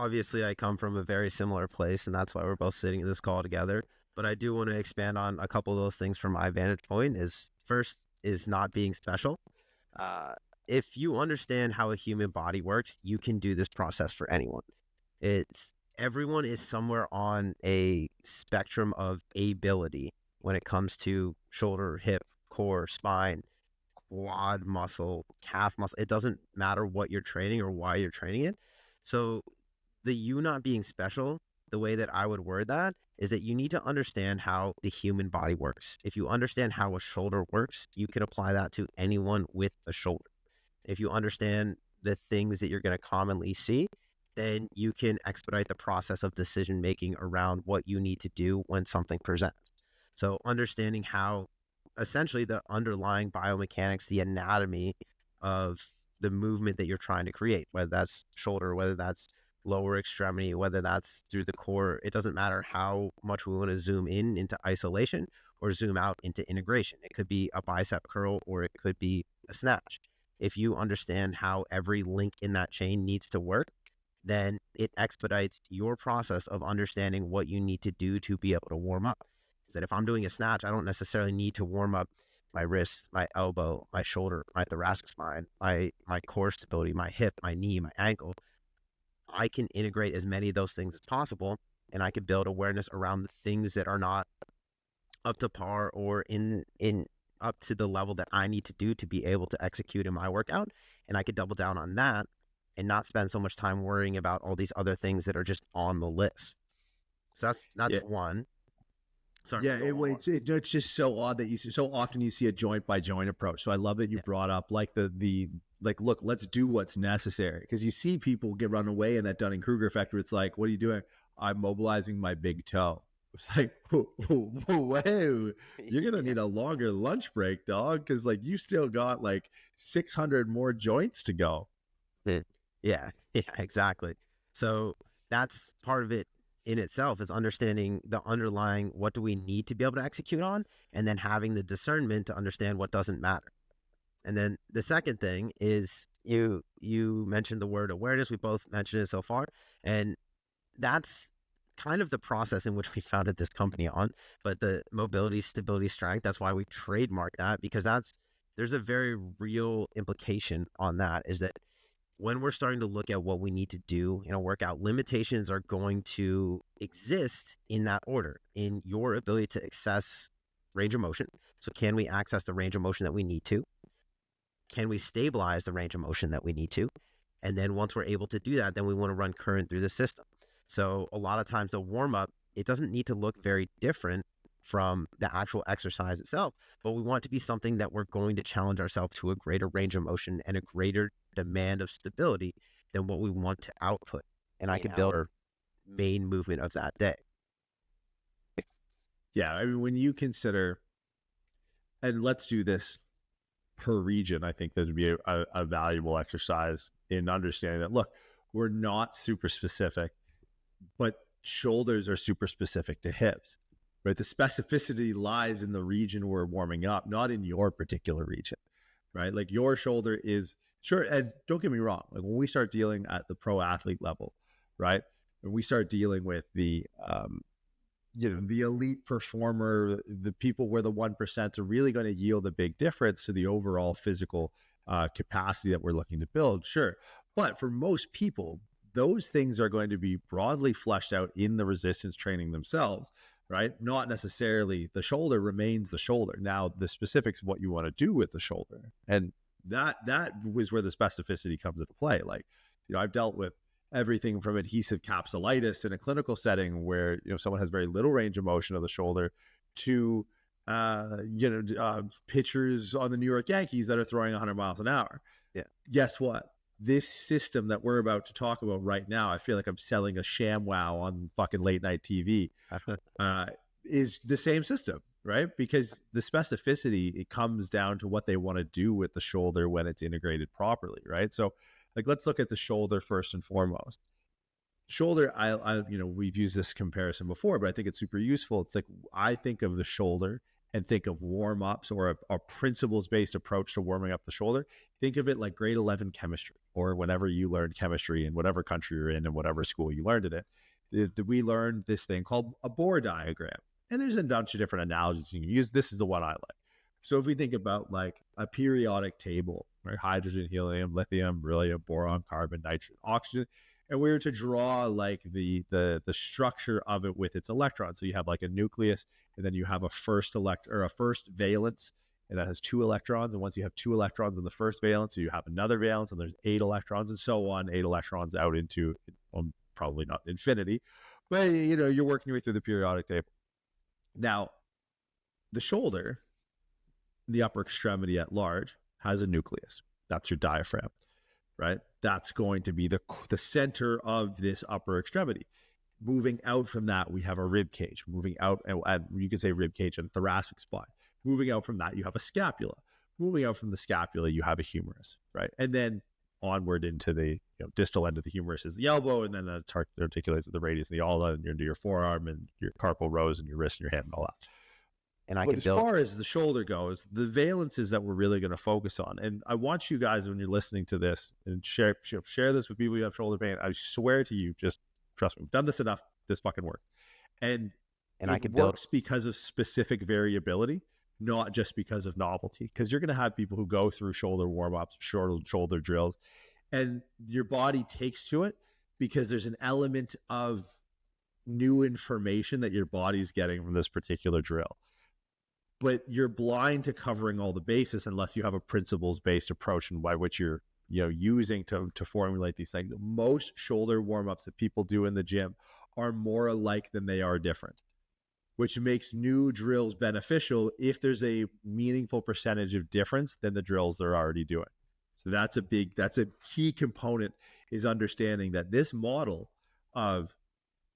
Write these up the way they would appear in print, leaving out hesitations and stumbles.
obviously I come from a very similar place, and that's why we're both sitting in this call together. But I do want to expand on a couple of those things from my vantage point. Is first is not being special. Uh, if you understand how a human body works, you can do this process for anyone. It's everyone is somewhere on a spectrum of ability when it comes to shoulder, hip, core, spine, quad muscle, calf muscle. It doesn't matter what you're training or why you're training it. So the you not being special, the way that I would word that is that you need to understand how the human body works. If you understand how a shoulder works, you can apply that to anyone with a shoulder. If you understand the things that you're going to commonly see, then you can expedite the process of decision making around what you need to do when something presents. So understanding how essentially the underlying biomechanics, the anatomy of the movement that you're trying to create, whether that's shoulder, whether that's lower extremity, whether that's through the core, it doesn't matter how much we want to zoom in into isolation or zoom out into integration. It could be a bicep curl or it could be a snatch. If you understand how every link in that chain needs to work, then it expedites your process of understanding what you need to do to be able to warm up. Is that if I'm doing a snatch, I don't necessarily need to warm up my wrist, my elbow, my shoulder, my thoracic spine, my core stability, my hip, my knee, my ankle. I can integrate as many of those things as possible, and I can build awareness around the things that are not up to par or in up to the level that I need to do to be able to execute in my workout. And I could double down on that and not spend so much time worrying about all these other things that are just on the list. So that's Yeah. one. Sorry. Yeah, it's just so odd that so often you see a joint by joint approach. So I love that you brought up like the like, look, let's do what's necessary, because you see people get run away in that Dunning-Kruger effect where it's like, what are you doing? I'm mobilizing my big toe. It's like, whoa, you're gonna need a longer lunch break, dog, because like you still got like 600 more joints to go. Yeah, exactly. So that's part of it in itself, is understanding the underlying, what do we need to be able to execute on, and then having the discernment to understand what doesn't matter. And then the second thing is you mentioned the word awareness. We both mentioned it so far, and that's kind of the process in which we founded this company on. But the mobility, stability, strength, that's why we trademarked that, because there's a very real implication on that, is that when we're starting to look at what we need to do in a workout, limitations are going to exist in that order, in your ability to access range of motion. So can we access the range of motion that we need to? Can we stabilize the range of motion that we need to? And then once we're able to do that, then we want to run current through the system. So a lot of times the warm up, it doesn't need to look very different from the actual exercise itself, but we want it to be something that we're going to challenge ourselves to a greater range of motion and a greater demand of stability than what we want to output. And I can build our main movement of that day. Yeah, I mean, when you consider, and let's do this per region, I think that would be a valuable exercise in understanding that, look, we're not super specific, but shoulders are super specific to hips, right? The specificity lies in the region we're warming up, not in your particular region, right? Like your shoulder is, sure, and don't get me wrong, like when we start dealing at the pro athlete level, right? When we start dealing with the the elite performer, the people where the 1% are really going to yield a big difference to the overall physical capacity that we're looking to build. Sure. But for most people, those things are going to be broadly fleshed out in the resistance training themselves, right? Not necessarily the shoulder remains the shoulder. Now, the specifics of what you want to do with the shoulder, and that was where the specificity comes into play. Like, I've dealt with everything from adhesive capsulitis in a clinical setting where someone has very little range of motion of the shoulder to pitchers on the New York Yankees that are throwing 100 miles an hour. Yeah. Guess what? This system that we're about to talk about right now, I feel like I'm selling a ShamWow on fucking late night TV, is the same system, right? Because the specificity, it comes down to what they want to do with the shoulder when it's integrated properly, right? So like, let's look at the shoulder first and foremost. Shoulder, I we've used this comparison before, but I think it's super useful. It's like, I think of the shoulder and think of warm-ups or a principles-based approach to warming up the shoulder, think of it like grade 11 chemistry, or whenever you learned chemistry in whatever country you're in and whatever school you learned it. We learned this thing called a Bohr diagram. And there's a bunch of different analogies you can use. This is the one I like. So if we think about like a periodic table, right? Hydrogen, helium, lithium, beryllium, boron, carbon, nitrogen, oxygen, and we were to draw like the structure of it with its electrons. So you have like a nucleus, and then you have a first valence, and that has 2 electrons. And once you have 2 electrons in the first valence, so you have another valence, and there's 8 electrons, and so on, 8 electrons out into, probably not infinity, but you're working your way through the periodic table. Now, the shoulder, the upper extremity at large, has a nucleus. That's your diaphragm, right? That's going to be the center of this upper extremity. Moving out from that, we have a rib cage. Moving out, and you could say rib cage and thoracic spine. Moving out from that, you have a scapula. Moving out from the scapula, you have a humerus, right? And then onward into the distal end of the humerus is the elbow, and then it articulates at the radius and the ulna, and you're into your forearm and your carpal rows and your wrist and your hand and all that. And as far as the shoulder goes, the valences that we're really going to focus on, and I want you guys, when you're listening to this, and share this with people who have shoulder pain. I swear to you, just trust me, we've done this enough. This fucking works, and it works because of specific variability, not just because of novelty. Because you're going to have people who go through shoulder warm-ups, shoulder drills, and your body takes to it because there's an element of new information that your body's getting from this particular drill. But you're blind to covering all the bases unless you have a principles-based approach and by which you're using to formulate these things. Most shoulder warm-ups that people do in the gym are more alike than they are different, which makes new drills beneficial if there's a meaningful percentage of difference than the drills they're already doing. So that's a key component, is understanding that this model of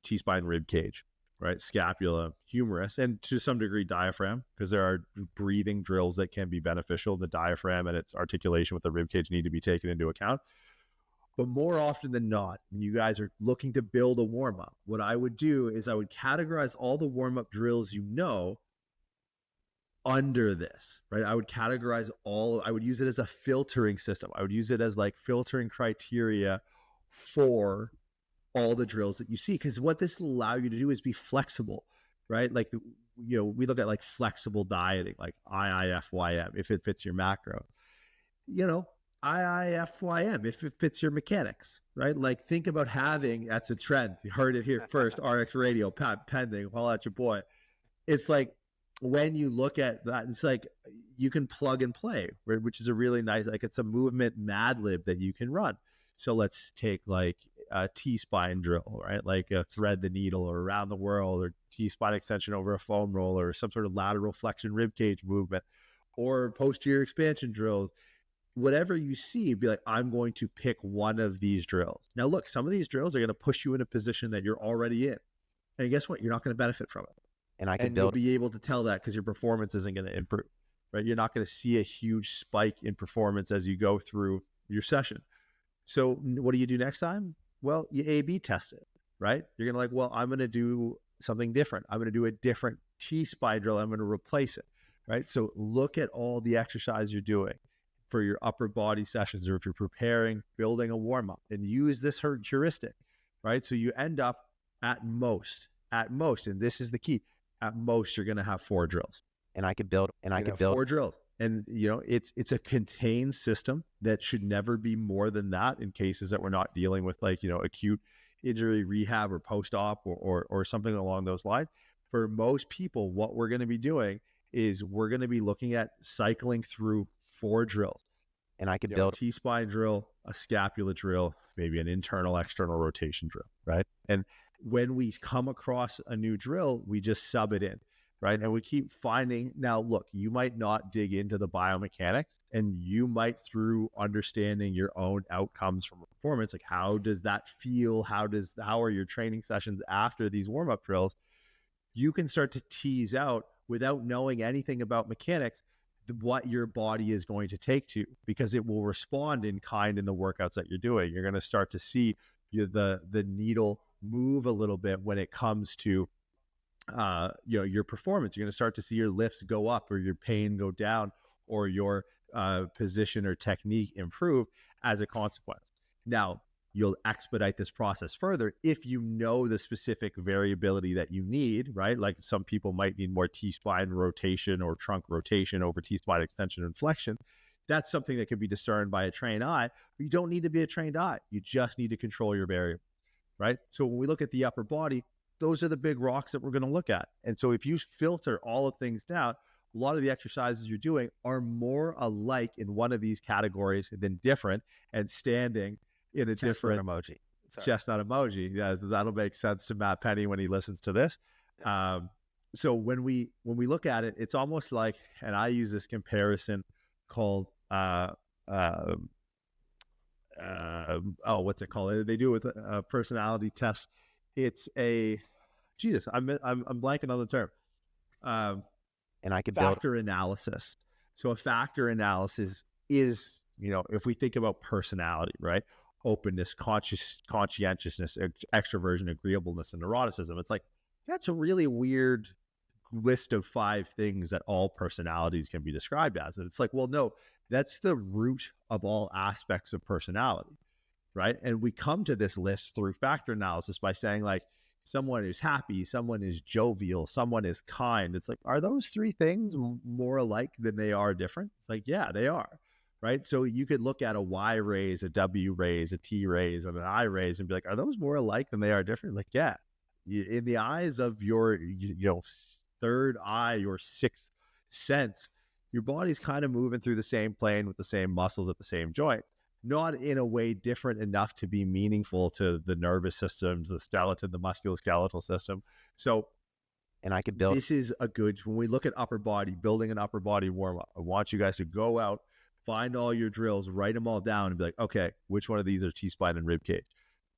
T-spine, rib cage, right, scapula, humerus, and to some degree diaphragm, because there are breathing drills that can be beneficial. The diaphragm and its articulation with the rib cage need to be taken into account. But more often than not, when you guys are looking to build a warm-up, what I would do is I would categorize all the warm-up drills under this, right? I would categorize I would use it as a filtering system. I would use it as like filtering criteria for all the drills that you see, because what this will allow you to do is be flexible, right? Like, we look at like flexible dieting, like IIFYM, if it fits your macro, IIFYM, if it fits your mechanics, right? Like, think about that's a trend. You heard it here first, RX Radio, pending, while at your boy. It's like, when you look at that, it's like you can plug and play, which is a really nice, like, it's a movement Mad Lib that you can run. So let's take like a T-spine drill, right? Like a thread the needle or around the world, or T-spine extension over a foam roller, or some sort of lateral flexion rib cage movement, or posterior expansion drills. Whatever you see, be like, I'm going to pick one of these drills. Now look, some of these drills are going to push you in a position that you're already in. And guess what? You're not going to benefit from it. And you'll be able to tell that because your performance isn't going to improve, right? You're not going to see a huge spike in performance as you go through your session. So what do you do next time? Well, you A/B test it, right? You're going to I'm going to do something different. I'm going to do a different T-spine drill. I'm going to replace it, right? So look at all the exercise you're doing for your upper body sessions, or if you're preparing, building a warm-up, and use this heuristic, right? So you end up at most, and this is the key, at most you're going to have 4 drills. And I could build 4 drills. And it's a contained system that should never be more than that, in cases that we're not dealing with acute injury rehab or post-op or something along those lines. For most people, what we're going to be doing is we're going to be looking at cycling through 4 drills. And I could build a T-spine drill, a scapula drill, maybe an internal external rotation drill, right? And when we come across a new drill, we just sub it in. Right. And we keep finding, now look, you might not dig into the biomechanics, and you might, through understanding your own outcomes from performance, like how does that feel? How are your training sessions after these warm-up drills? You can start to tease out, without knowing anything about mechanics, what your body is going to take to, because it will respond in kind in the workouts that you're doing. You're going to start to see the needle move a little bit when it comes to your performance. You're going to start to see your lifts go up or your pain go down or your position or technique improve as a consequence. Now, you'll expedite this process further if you know the specific variability that you need, right? Like some people might need more T-spine rotation or trunk rotation over T-spine extension and flexion. That's something that can be discerned by a trained eye. But you don't need to be a trained eye. You just need to control your variable, right? So when we look at the upper body, those are the big rocks that we're going to look at. And so if you filter all of things down, a lot of the exercises you're doing are more alike in one of these categories than different, and standing in a different emoji. Chestnut emoji. Yeah, that'll make sense to Matt Penny when he listens to this. So when we look at it, it's almost like, and I use this comparison called what's it called? They do it with a personality test. It's I'm blanking on the term. And I could factor analysis. So a factor analysis is, if we think about personality, right? Openness, conscientiousness, extroversion, agreeableness, and neuroticism. It's like, that's a really weird list of 5 things that all personalities can be described as. And it's like, well, no, that's the root of all aspects of personality, right? And we come to this list through factor analysis by saying, like, someone is happy, someone is jovial, someone is kind. It's like, are those 3 things more alike than they are different? It's like, yeah, they are, right? So you could look at a Y raise, a W raise, a T raise, and an I raise and be like, are those more alike than they are different? Like, yeah, in the eyes of your, third eye, your 6th sense, your body's kind of moving through the same plane with the same muscles at the same joint. Not in a way different enough to be meaningful to the nervous systems, the skeleton, the musculoskeletal system. So, and I could build. This is when we look at upper body, building an upper body warm up, I want you guys to go out, find all your drills, write them all down and be like, okay, which one of these are T-spine and rib cage?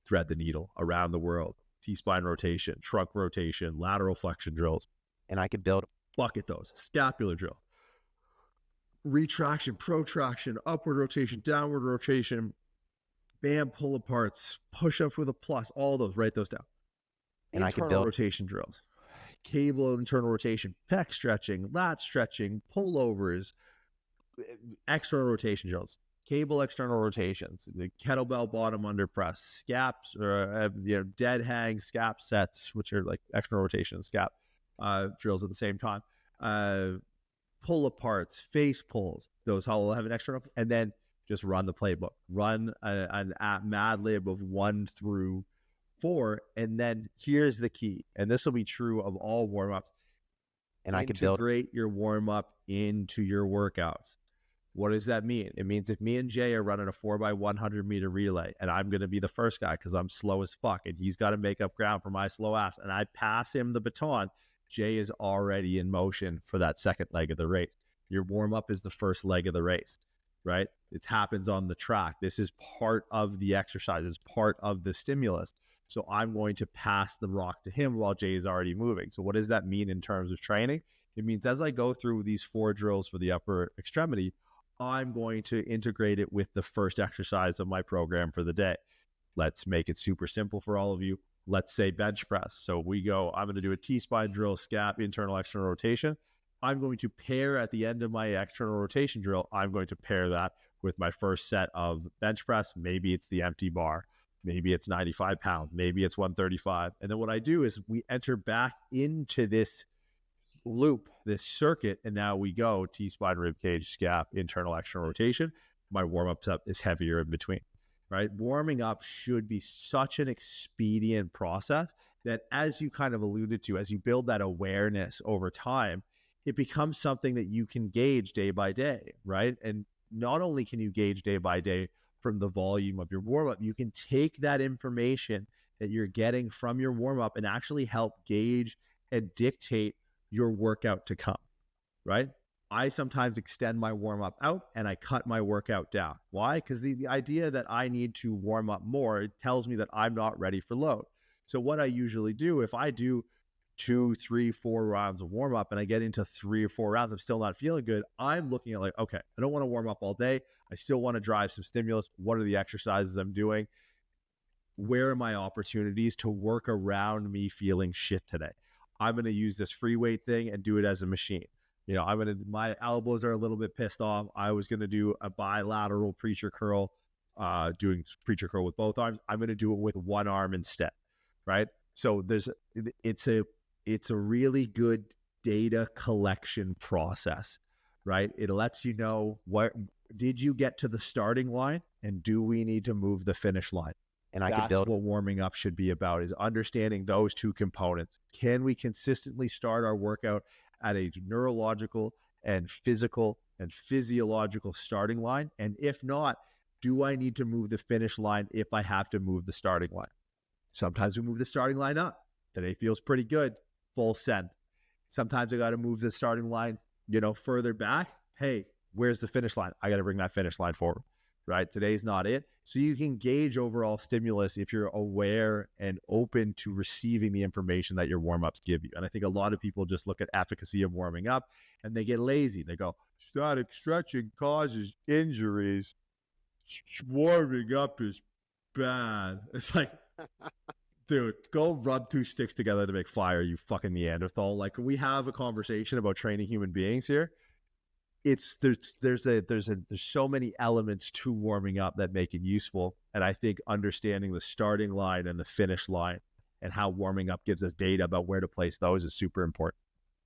Thread the needle around the world, T-spine rotation, trunk rotation, lateral flexion drills. And I could build. Bucket those. Scapular drill. Retraction, protraction, upward rotation, downward rotation, band pull aparts, push ups with a plus, all those, write those down. And internal I could build rotation drills, cable internal rotation, pec stretching, lat stretching, pullovers, external rotation drills, cable external rotations, the kettlebell bottom under press, scaps, or dead hang scap sets, which are like external rotation scap drills at the same time. Pull aparts, face pulls, those all have an external, and then just run the playbook. Run an Mad Lib of 1 through 4, and then here's the key, and this will be true of all warm-ups. And I could build. Integrate your warm-up into your workouts. What does that mean? It means if me and Jay are running a 4x100 meter relay, and I'm going to be the first guy because I'm slow as fuck, and he's got to make up ground for my slow ass, and I pass him the baton, Jay is already in motion for that second leg of the race. Your warm-up is the first leg of the race, right? It happens on the track. This is part of the exercise. It's part of the stimulus. So I'm going to pass the rock to him while Jay is already moving. So what does that mean in terms of training? It means as I go through these 4 drills for the upper extremity, I'm going to integrate it with the first exercise of my program for the day. Let's make it super simple for all of you. Let's say bench press. So I'm going to do a T-spine drill, scap, internal, external rotation. I'm going to pair at the end of my external rotation drill, I'm going to pair that with my first set of bench press. Maybe it's the empty bar. Maybe it's 95 pounds. Maybe it's 135. And then what I do is we enter back into this loop, this circuit, and now we go T-spine, rib cage, scap, internal, external rotation. My warm-up is heavier in between. Right? Warming up should be such an expedient process that, as you kind of alluded to, as you build that awareness over time, it becomes something that you can gauge day by day, right? And not only can you gauge day by day from the volume of your warm-up, you can take that information that you're getting from your warm-up and actually help gauge and dictate your workout to come, right? I sometimes extend my warm-up out and I cut my workout down. Why? Because the idea that I need to warm up more, it tells me that I'm not ready for load. So what I usually do, if I do 2, 3, 4 rounds of warm-up and I get into 3 or 4 rounds, I'm still not feeling good, I'm looking at like, okay, I don't want to warm up all day. I still want to drive some stimulus. What are the exercises I'm doing? Where are my opportunities to work around me feeling shit today? I'm going to use this free weight thing and do it as a machine. My elbows are a little bit pissed off. I was going to do a bilateral preacher curl, doing preacher curl with both arms. I'm going to do it with one arm instead, right? So it's a really good data collection process, right? It lets you know, what did you get to the starting line, and do we need to move the finish line? And I That's could build what warming up should be about, is understanding those two components. Can we consistently start our workout at a neurological and physical and physiological starting line? And if not, do I need to move the finish line if I have to move the starting line? Sometimes we move the starting line up. Today feels pretty good. Full send. Sometimes I got to move the starting line, further back. Hey, where's the finish line? I got to bring that finish line forward, right? Today's not it. So you can gauge overall stimulus if you're aware and open to receiving the information that your warm-ups give you. And I think a lot of people just look at efficacy of warming up and they get lazy. They go, static stretching causes injuries. Warming up is bad. It's like, dude, go rub two sticks together to make fire, you fucking Neanderthal. Like, when we have a conversation about training human beings here, there's so many elements to warming up that make it useful. And I think understanding the starting line and the finish line and how warming up gives us data about where to place those is super important.